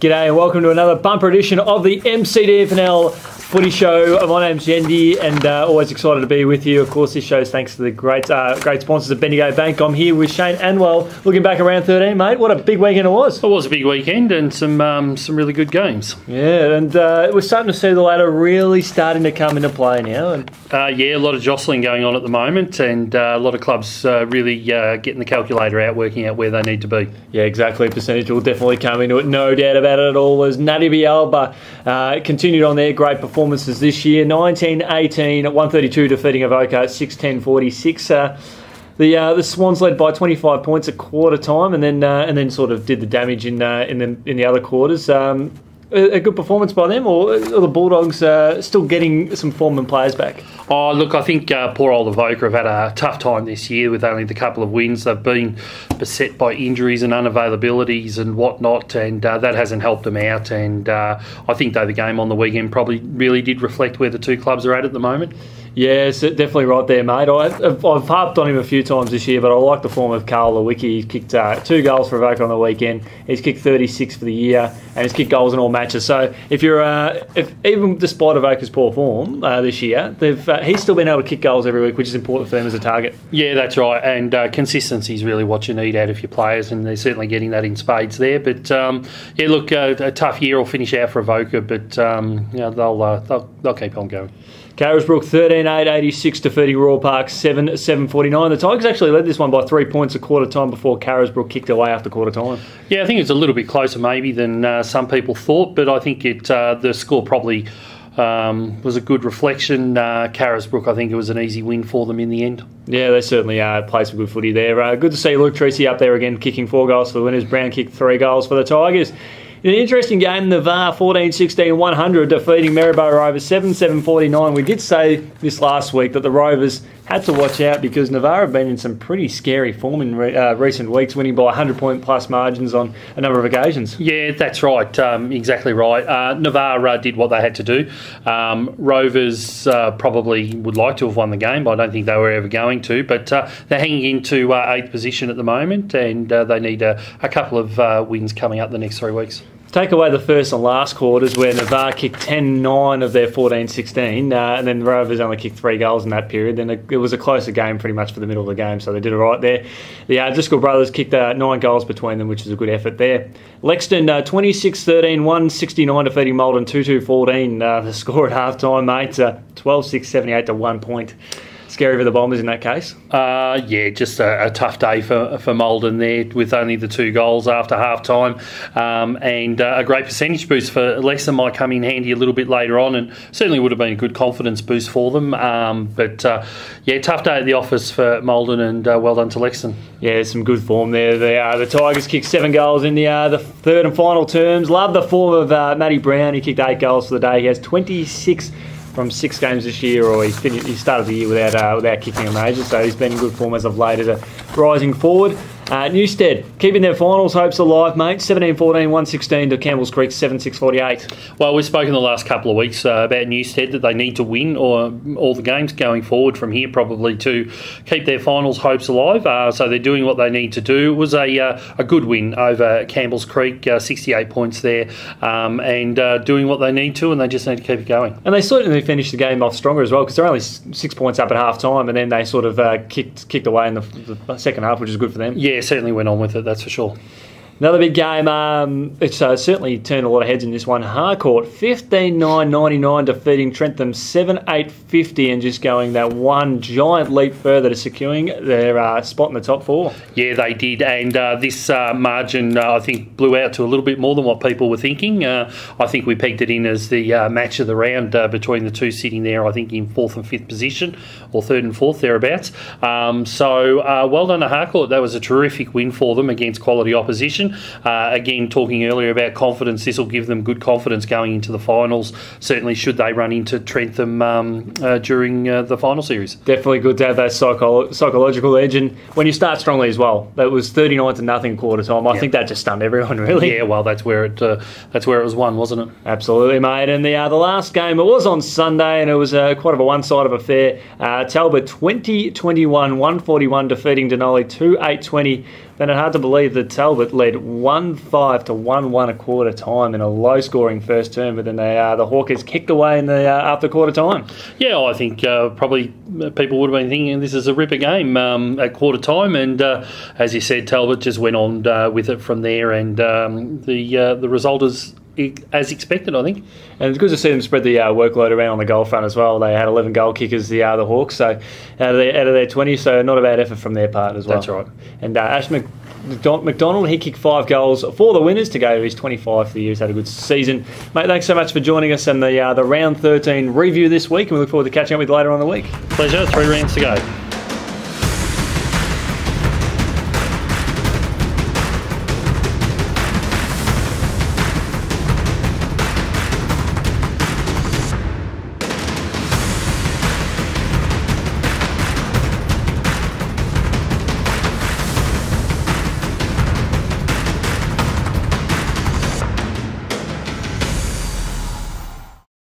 G'day and welcome to another bumper edition of the MCDFNL Footy Show. My name's Yendi and always excited to be with you. Of course, this show's thanks to the great sponsors of Bendigo Bank. I'm here with Shane Anwell, looking back around 13, mate. What a big weekend it was. It was a big weekend and some really good games. Yeah, and we're starting to see the ladder really starting to come into play now. And a lot of jostling going on at the moment, and a lot of clubs really getting the calculator out, working out where they need to be. Yeah, exactly. Percentage will definitely come into it, no doubt about it at all. As Natty Bialba continued on their great performances this year, 19-18 at 132, defeating Avoca at 6-10-46. The Swans led by 25 points at quarter time, and then sort of did the damage in the other quarters. A good performance by them, or are the Bulldogs still getting some form and players back? Oh, look, I think poor old Avoca have had a tough time this year with only the couple of wins. They've been beset by injuries and unavailabilities and whatnot, and that hasn't helped them out. And I think, though, the game on the weekend probably really did reflect where the two clubs are at the moment. Yes, definitely right there, mate. I've harped on him a few times this year, but I like the form of Carl Lewicki. He kicked 2 goals for Avoca on the weekend. He's kicked 36 for the year, and he's kicked goals in all matches. So if even despite Avoca's poor form this year, he's still been able to kick goals every week, which is important for them as a target. Yeah, that's right. And consistency is really what you need out of your players, and they're certainly getting that in spades there. But a tough year will finish out for Avoca, but they'll keep on going. Carisbrook 13-8-86 defeating Royal Park 7-7-49. The Tigers actually led this one by 3 points at quarter time before Carisbrook kicked away after quarter time. Yeah, I think it's a little bit closer maybe than some people thought, but I think the score probably was a good reflection. Carisbrook, I think it was an easy win for them in the end. Yeah, they certainly played some good footy there. Good to see Luke Treacy up there again, kicking 4 goals for the winners. Brown kicked 3 goals for the Tigers. In an interesting game, Navarre 14-16-100 defeating Maryborough Rovers 7-7-49. We did say this last week that the Rovers had to watch out because Navarre have been in some pretty scary form in recent weeks, winning by 100-point plus margins on a number of occasions. Yeah, that's right. Exactly right. Navarre did what they had to do. Rovers probably would like to have won the game, but I don't think they were ever going to. But they're hanging into 8th position at the moment, and they need a couple of wins coming up the next 3 weeks. Take away the first and last quarters where Navarre kicked 10-9 of their 14-16 and then the Rovers only kicked 3 goals in that period. Then it was a closer game pretty much for the middle of the game, so they did it right there. The Driscoll brothers kicked 9 goals between them, which is a good effort there. Lexington 26-13, 169 defeating Maldon 2-2-14. The score at half-time, mate, 12-6, 78 to 1 point. Scary for the Bombers in that case. Just a tough day for Maldon there with only the 2 goals after half-time. And a great percentage boost for Lexington might come in handy a little bit later on, and certainly would have been a good confidence boost for them. Tough day at the office for Maldon, and well done to Lexington. Yeah, some good form there. The Tigers kicked 7 goals in the third and final terms. Love the form of Matty Brown. He kicked 8 goals for the day. He has 26 from 6 games this year, or he started the year without kicking a major, so he's been in good form as of late as a rising forward. Newstead keeping their finals hopes alive, mate. 17-14, 116 to Campbell's Creek 7-6-48. Well, we've spoken the last couple of weeks about Newstead that they need to win all the games going forward from here, probably to keep their finals hopes alive. So they're doing what they need to do. It was a good win over Campbell's Creek, 68 points there, and doing what they need to, and they just need to keep it going. And they certainly finished the game off stronger as well, because they're only 6 points up at half time, and then they sort of kicked away in the second half, which is good for them. Yeah, certainly went on with it, that's for sure. Another big game. It's certainly turned a lot of heads in this one. Harcourt 15-9-99 defeating Trentham 7-8-50 and just going that one giant leap further to securing their spot in the top 4. Yeah, they did, and this margin I think blew out to a little bit more than what people were thinking. I think we pegged it in as the match of the round between the two sitting there, I think in 4th and 5th position, or 3rd and 4th thereabouts. Well done to Harcourt. That was a terrific win for them against quality opposition. Again, talking earlier about confidence, this will give them good confidence going into the finals, certainly should they run into Trentham during the final series. Definitely good to have that psychological edge, and when you start strongly as well. That was 39-0 quarter time. I think that just stunned everyone, really. Yeah, well, that's where it was won, wasn't it? Absolutely, mate. And the last game, it was on Sunday, and it was quite of a one-sided affair. Talbot 20-21, 141 defeating Denali 2-8-20. found it hard to believe that Talbot led 1-5 to 1-1 a quarter time in a low-scoring first term, but then the Hawkers kicked away in the after quarter time. Yeah, I think probably people would have been thinking this is a ripper game at quarter time, and as you said, Talbot just went on with it from there, and the result is as expected, I think. And it's good to see them spread the workload around on the goal front as well. They had 11 goal kickers, the Hawks, so out of their 20, so not a bad effort from their part as well. That's right. And Ash McDonald, he kicked 5 goals for the Winners to go to his 25 for the year. He's had a good season. Mate, thanks so much for joining us in the round 13 review this week, and we look forward to catching up with you later on in the week. Pleasure. 3 rounds to go.